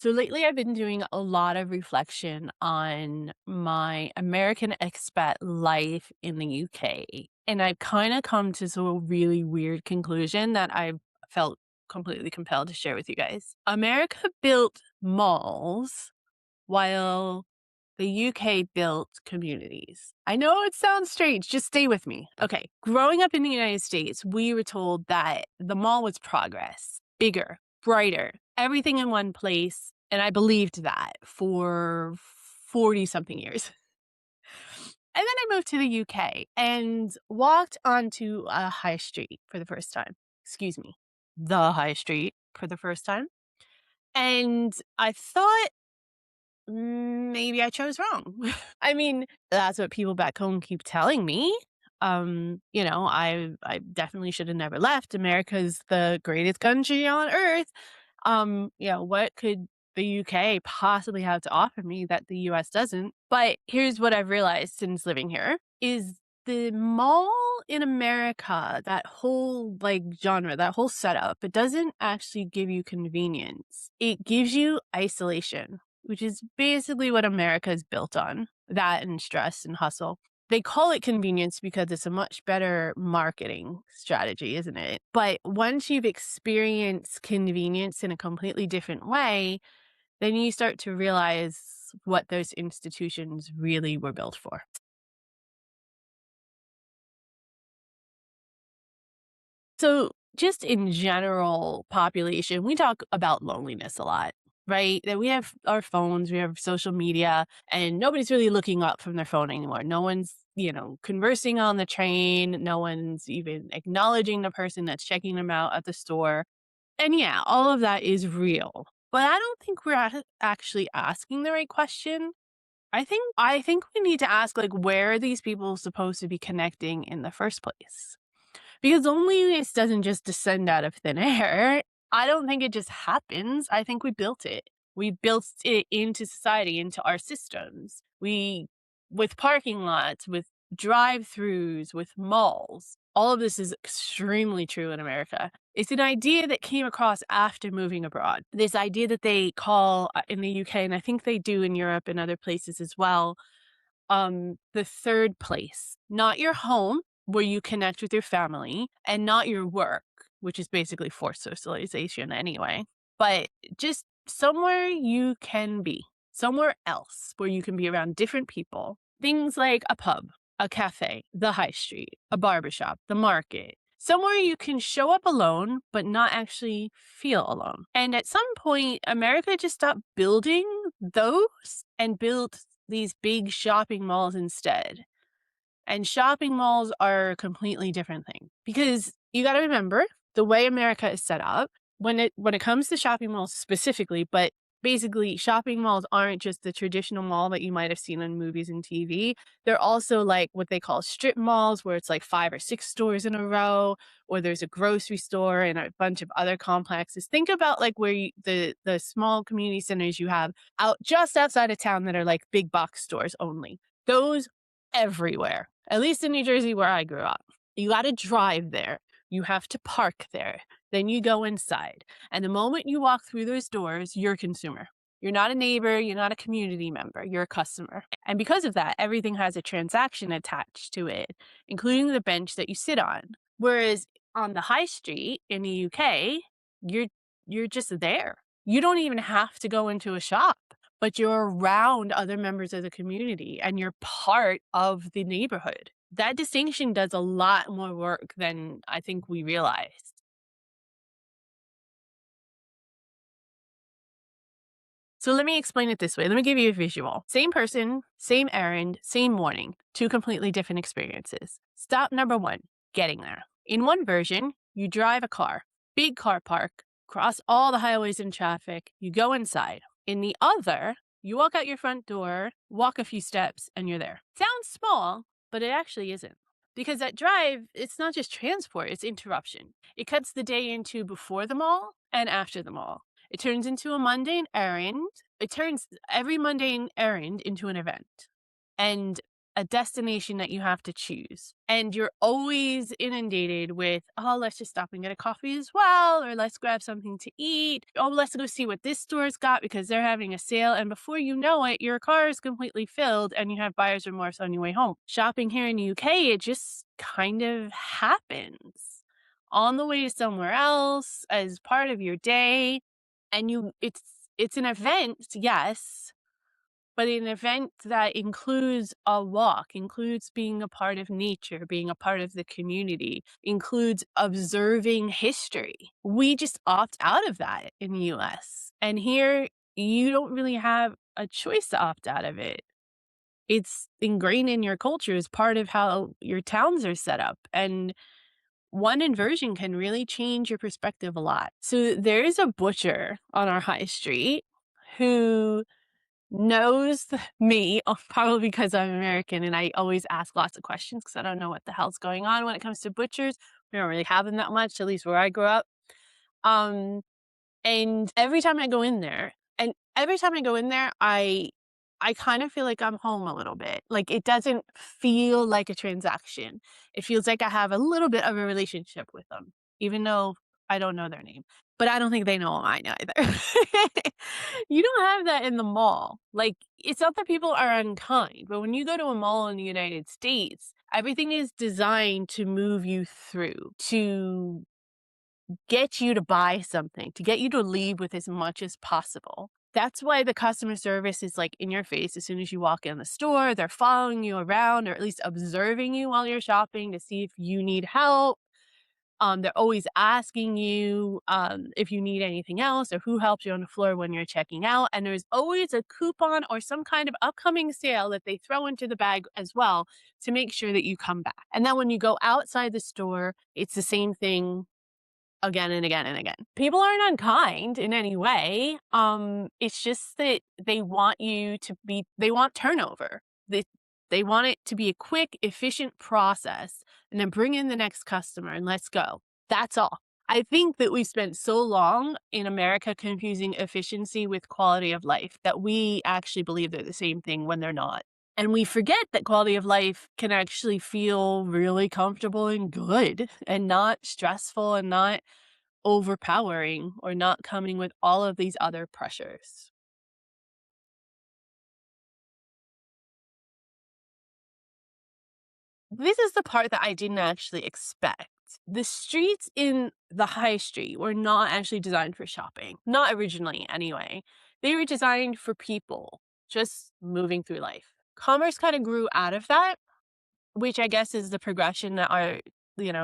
So lately, I've been doing a lot of reflection on my American expat life in the UK. And I've kind of come to a really weird conclusion that I've felt completely compelled to share with you guys. America built malls while the UK built communities. I know it sounds strange, just stay with me. Okay, growing up in the United States, we were told that the mall was progress, bigger, brighter, everything in one place. And I believed that for 40 something years. And then I moved to the UK and walked onto a high street for the first time. Excuse me, the high street for the first time. And I thought, maybe I chose wrong. I mean, that's what people back home keep telling me. I definitely should have never left. America's the greatest country on earth. What could the UK possibly have to offer me that the US doesn't? But here's what I've realized since living here is the mall in America, that whole genre, that whole setup, it doesn't actually give you convenience. It gives you isolation, which is basically what America is built on, that and stress and hustle. They call it convenience because it's a much better marketing strategy, isn't it? But once you've experienced convenience in a completely different way, then you start to realize what those institutions really were built for. So, just in general population, we talk about loneliness a lot, right? That we have our phones, we have social media, and nobody's really looking up from their phone anymore. No one's, conversing on the train. No one's even acknowledging the person that's checking them out at the store. And yeah, all of that is real. But I don't think we're actually asking the right question. I think we need to ask, like, where are these people supposed to be connecting in the first place? Because loneliness doesn't just descend out of thin air. I don't think it just happens. I think we built it. We built it into society, into our systems. With parking lots, with drive-throughs, with malls. All of this is extremely true in America. It's an idea that came across after moving abroad. This idea that they call in the UK, and I think they do in Europe and other places as well, the third place, not your home where you connect with your family and not your work, which is basically forced socialization anyway, but just somewhere you can be, somewhere else where you can be around different people. Things like a pub, a cafe, the high street, a barbershop, the market. Somewhere you can show up alone, but not actually feel alone. And at some point, America just stopped building those and built these big shopping malls instead. And shopping malls are a completely different thing because you got to remember the way America is set up when it comes to shopping malls specifically, but basically shopping malls aren't just the traditional mall that you might have seen on movies and TV. They're also like what they call strip malls where it's like 5 or 6 stores in a row, or there's a grocery store and a bunch of other complexes. Think about like where the small community centers you have out just outside of town that are like big box stores only. Those everywhere. At least in New Jersey where I grew up. You gotta drive there. You have to park there. Then you go inside. And the moment you walk through those doors, you're a consumer. You're not a neighbor, you're not a community member, you're a customer. And because of that, everything has a transaction attached to it, including the bench that you sit on. Whereas on the high street in the UK, you're you're just there. You don't even have to go into a shop, but you're around other members of the community and you're part of the neighborhood. That distinction does a lot more work than I think we realize. So let me explain it this way. Let me give you a visual. Same person, same errand, same morning, two completely different experiences. Stop number one, getting there. In one version, you drive a car, big car park, cross all the highways and traffic, you go inside. In the other, you walk out your front door, walk a few steps, and you're there. Sounds small, but it actually isn't. Because that drive, it's not just transport, it's interruption. It cuts the day into before the mall and after the mall. It turns into a mundane errand. It turns every mundane errand into an event. And a destination that you have to choose. And you're always inundated with, oh, let's just stop and get a coffee as well, or let's grab something to eat. Oh, let's go see what this store's got because they're having a sale. And before you know it, your car is completely filled and you have buyer's remorse on your way home. Shopping here in the UK, it just kind of happens on the way to somewhere else as part of your day. And it's an event, yes, but an event that includes a walk, includes being a part of nature, being a part of the community, includes observing history. We just opt out of that in the US. And here, you don't really have a choice to opt out of it. It's ingrained in your culture as part of how your towns are set up. And one inversion can really change your perspective a lot. So there is a butcher on our high street who knows me, probably because I'm American and I always ask lots of questions because I don't know what the hell's going on when it comes to butchers. We don't really have them that much, at least where I grew up. Um, and every time I go in there, I kind of feel like I'm home a little bit. Like it doesn't feel like a transaction. It feels like I have a little bit of a relationship with them, even though I don't know their name. But I don't think they know mine either. You don't have that in the mall. Like, it's not that people are unkind, but when you go to a mall in the United States, everything is designed to move you through, to get you to buy something, to get you to leave with as much as possible. That's why the customer service is like in your face as soon as you walk in the store. They're following you around or at least observing you while you're shopping to see if you need help. They're always asking you if you need anything else or who helps you on the floor when you're checking out. And there's always a coupon or some kind of upcoming sale that they throw into the bag as well to make sure that you come back. And then when you go outside the store, it's the same thing again and again and again. People aren't unkind in any way. It's just that they want turnover. They want it to be a quick, efficient process and then bring in the next customer and let's go. That's all. I think that we spent so long in America confusing efficiency with quality of life that we actually believe they're the same thing when they're not. And we forget that quality of life can actually feel really comfortable and good and not stressful and not overpowering or not coming with all of these other pressures. This is the part that I didn't actually expect. The streets in the high street were not actually designed for shopping, not originally anyway. They were designed for people just moving through life. Commerce kind of grew out of that, which I guess is the progression that our,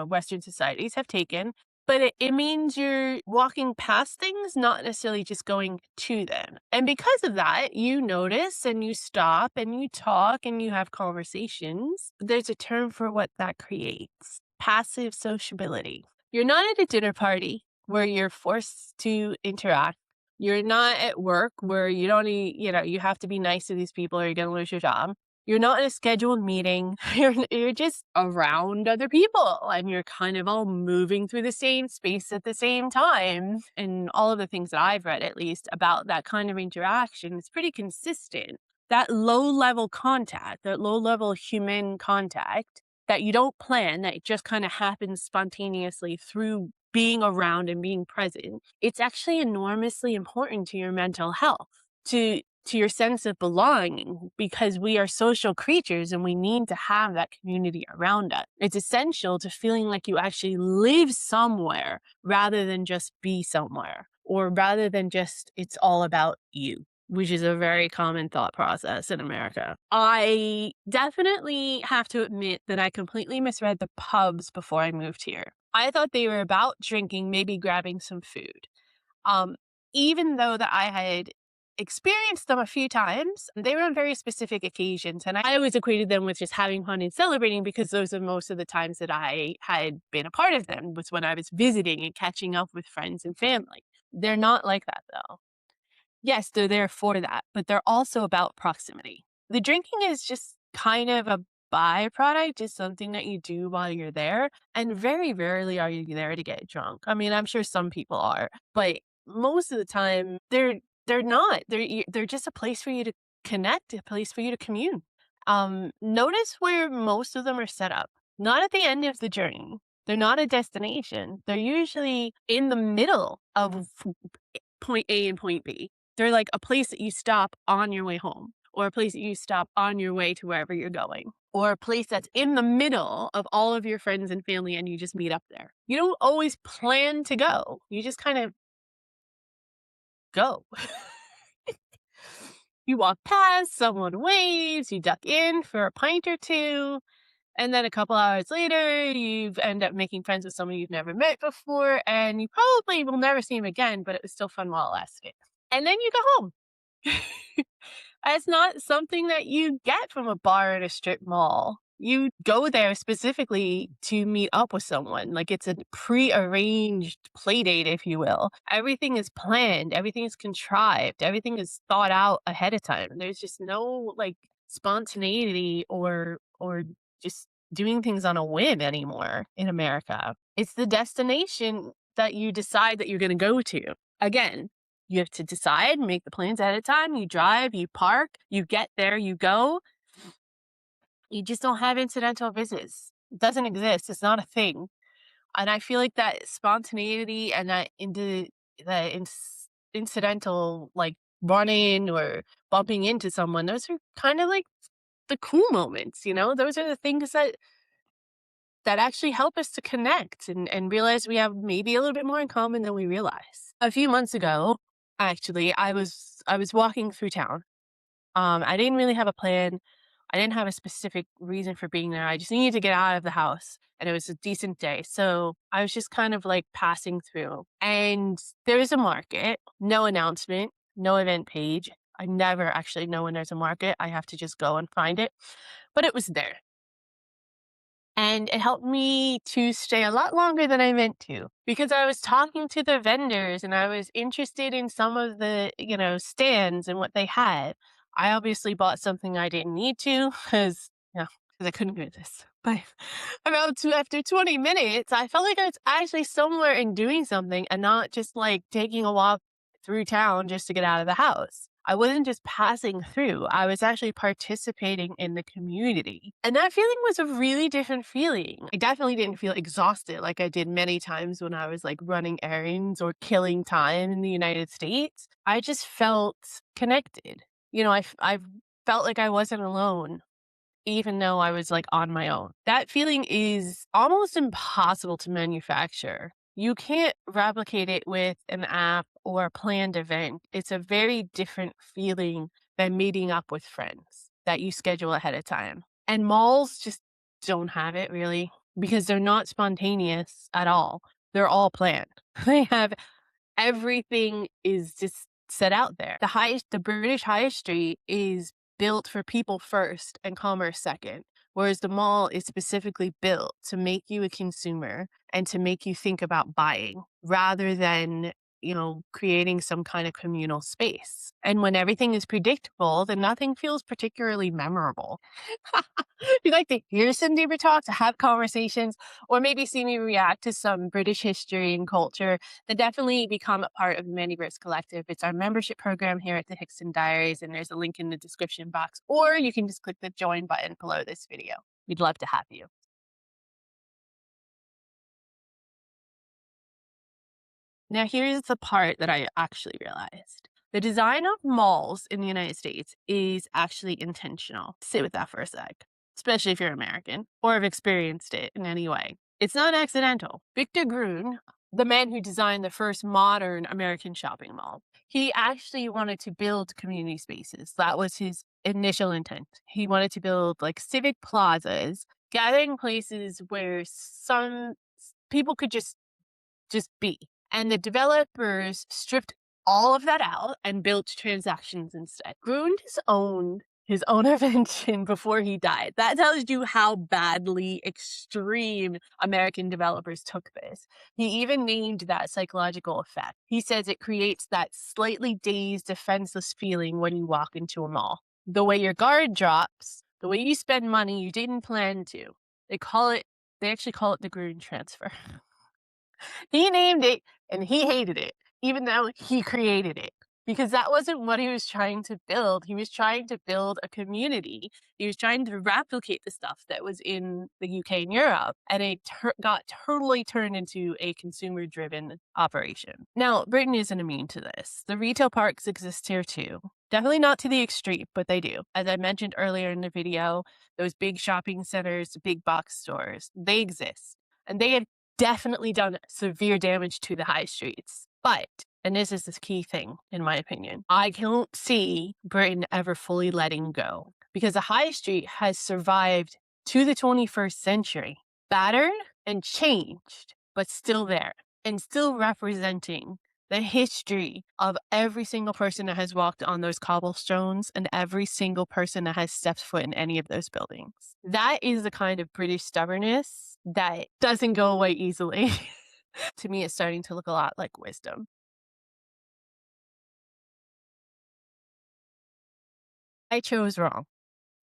Western societies have taken. But it means you're walking past things, not necessarily just going to them. And because of that, you notice and you stop and you talk and you have conversations. There's a term for what that creates: passive sociability. You're not at a dinner party where you're forced to interact. You're not at work where you don't need, you have to be nice to these people or you're going to lose your job. You're not in a scheduled meeting. You're just around other people and you're kind of all moving through the same space at the same time. And all of the things that I've read, at least, about that kind of interaction is pretty consistent. That low level contact, that low level human contact that you don't plan, that it just kind of happens spontaneously through being around and being present, it's actually enormously important to your mental health, to your sense of belonging, because we are social creatures and we need to have that community around us. It's essential to feeling like you actually live somewhere rather than just be somewhere, or rather than just it's all about you, which is a very common thought process in America. I definitely have to admit that I completely misread the pubs before I moved here. I thought they were about drinking, maybe grabbing some food. Um, Even though that I had experienced them a few times, they were on very specific occasions, and I always equated them with just having fun and celebrating because those are most of the times that I had been a part of them, was when I was visiting and catching up with friends and family. They're not like that though. Yes, they're there for that, but they're also about proximity. The drinking is just kind of a byproduct, just something that you do while you're there. And very rarely are you there to get drunk. I mean, I'm sure some people are, but most of the time they're not. They're just a place for you to connect, a place for you to commune. Notice where most of them are set up. Not at the end of the journey. They're not a destination. They're usually in the middle of point A and point B. They're like a place that you stop on your way home, or a place that you stop on your way to wherever you're going, or a place that's in the middle of all of your friends and family and you just meet up there. You don't always plan to go. You just kind of go. You walk past, someone waves, you duck in for a pint or two, and then a couple hours later, you end up making friends with someone you've never met before, and you probably will never see him again, but it was still fun while it lasted. And then you go home. It's not something that you get from a bar at a strip mall. You go there specifically to meet up with someone. Like it's a pre-arranged play date, if you will. Everything is planned, everything is contrived, everything is thought out ahead of time. There's just no like spontaneity or just doing things on a whim anymore in America. It's the destination that you decide that you're going to go to. Again, you have to decide, make the plans ahead of time. You drive, you park, you get there, you go. You just don't have incidental visits. It doesn't exist. It's not a thing. And I feel like that spontaneity and that incidental, like running or bumping into someone, those are kind of like the cool moments, you know? Those are the things that actually help us to connect and realize we have maybe a little bit more in common than we realize. A few months ago, actually, I was walking through town. I didn't really have a plan. I didn't have a specific reason for being there. I just needed to get out of the house and it was a decent day. So I was just kind of like passing through and there was a market, no announcement, no event page. I never actually know when there's a market. I have to just go and find it. But it was there. And it helped me to stay a lot longer than I meant to because I was talking to the vendors and I was interested in some of the, stands and what they had. I obviously bought something I didn't need to because I couldn't do this. But after 20 minutes, I felt like I was actually somewhere and doing something and not just like taking a walk through town just to get out of the house. I wasn't just passing through. I was actually participating in the community. And that feeling was a really different feeling. I definitely didn't feel exhausted like I did many times when I was like running errands or killing time in the United States. I just felt connected. I felt like I wasn't alone even though I was like on my own. That feeling is almost impossible to manufacture. You can't replicate it with an app or a planned event. It's a very different feeling than meeting up with friends that you schedule ahead of time. And malls just don't have it really because they're not spontaneous at all. They're all planned. They have everything is just set out there. The British High Street is built for people first and commerce second, whereas the mall is specifically built to make you a consumer and to make you think about buying rather than, creating some kind of communal space. And when everything is predictable, then nothing feels particularly memorable. If you'd like to hear some deeper talks, have conversations, or maybe see me react to some British history and culture, then definitely become a part of the Manyverse Collective. It's our membership program here at the Hickson Diaries, and there's a link in the description box, or you can just click the join button below this video. We'd love to have you. Now, here's the part that I actually realized. The design of malls in the United States is actually intentional. Sit with that for a sec, especially if you're American or have experienced it in any way. It's not accidental. Victor Gruen, the man who designed the first modern American shopping mall, he actually wanted to build community spaces. That was his initial intent. He wanted to build like civic plazas, gathering places where some people could just be. And the developers stripped all of that out and built transactions instead. Gruen owned his own invention before he died. That tells you how badly extreme American developers took this. He even named that psychological effect. He says it creates that slightly dazed, defenseless feeling when you walk into a mall. The way your guard drops, the way you spend money you didn't plan to. They actually call it the Gruen transfer. He named it and he hated it, even though he created it. because that wasn't what he was trying to build. He was trying to build a community. He was trying to replicate the stuff that was in the UK and Europe, and it got totally turned into a consumer driven operation. Now, Britain isn't immune to this. The retail parks exist here too. Definitely not to the extreme, but they do. As I mentioned earlier in the video, those big shopping centers, big box stores, they exist. And they have definitely done severe damage to the high streets. But, and this is the key thing, in my opinion, I don't see Britain ever fully letting go because the high street has survived to the 21st century, battered and changed, but still there and still representing the history of every single person that has walked on those cobblestones and every single person that has stepped foot in any of those buildings. That is the kind of British stubbornness that doesn't go away easily. To me, it's starting to look a lot like wisdom. I chose wrong.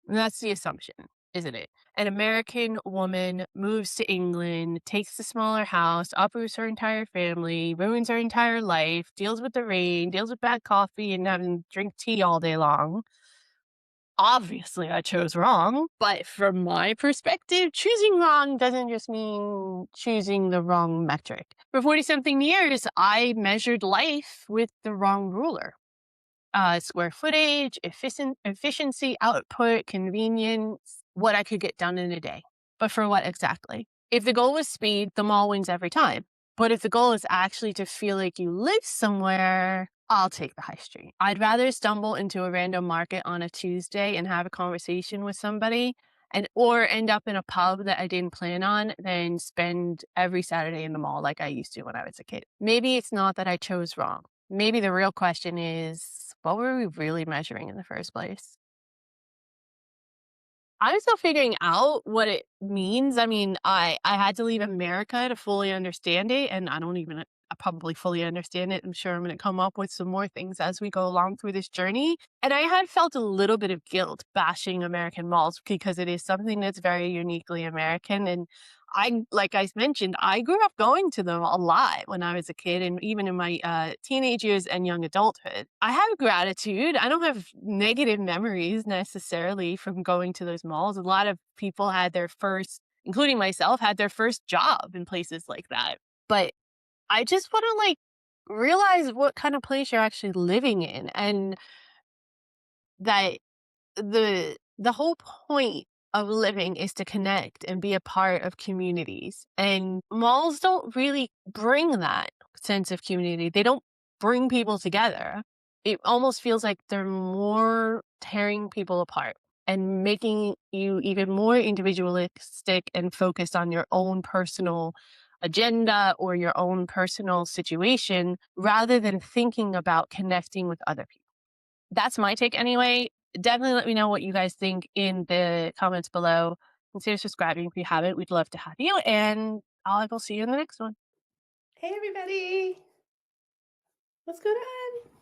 That's the assumption, isn't it? An American woman moves to England, takes the smaller house, uproots her entire family, ruins her entire life, deals with the rain, deals with bad coffee, and having drink tea all day long. Obviously, I chose wrong, but from my perspective, choosing wrong doesn't just mean choosing the wrong metric. For 40 something years, I measured life with the wrong ruler. Square footage, efficiency, output, convenience, what I could get done in a day. But for what exactly? If the goal was speed, the mall wins every time. But if the goal is actually to feel like you live somewhere, I'll take the high street. I'd rather stumble into a random market on a Tuesday and have a conversation with somebody or end up in a pub that I didn't plan on than spend every Saturday in the mall like I used to when I was a kid. Maybe it's not that I chose wrong. Maybe the real question is, what were we really measuring in the first place? I'm still figuring out what it means. I mean, I had to leave America to fully understand it, and I don't even probably fully understand it. I'm sure I'm going to come up with some more things as we go along through this journey. And I had felt a little bit of guilt bashing American malls because it is something that's very uniquely American. And like I mentioned, I grew up going to them a lot when I was a kid and even in my teenage years and young adulthood. I have gratitude. I don't have negative memories necessarily from going to those malls. A lot of people had their first, including myself, had their first job in places like that. But I just want to realize what kind of place you're actually living in and that the whole point of living is to connect and be a part of communities. And malls don't really bring that sense of community. They don't bring people together. It almost feels like they're more tearing people apart and making you even more individualistic and focused on your own personal agenda or your own personal situation rather than thinking about connecting with other people. That's my take anyway. Definitely let me know what you guys think in the comments below. Consider subscribing if you haven't. We'd love to have you, and I will see you in the next one. Hey everybody, what's going on?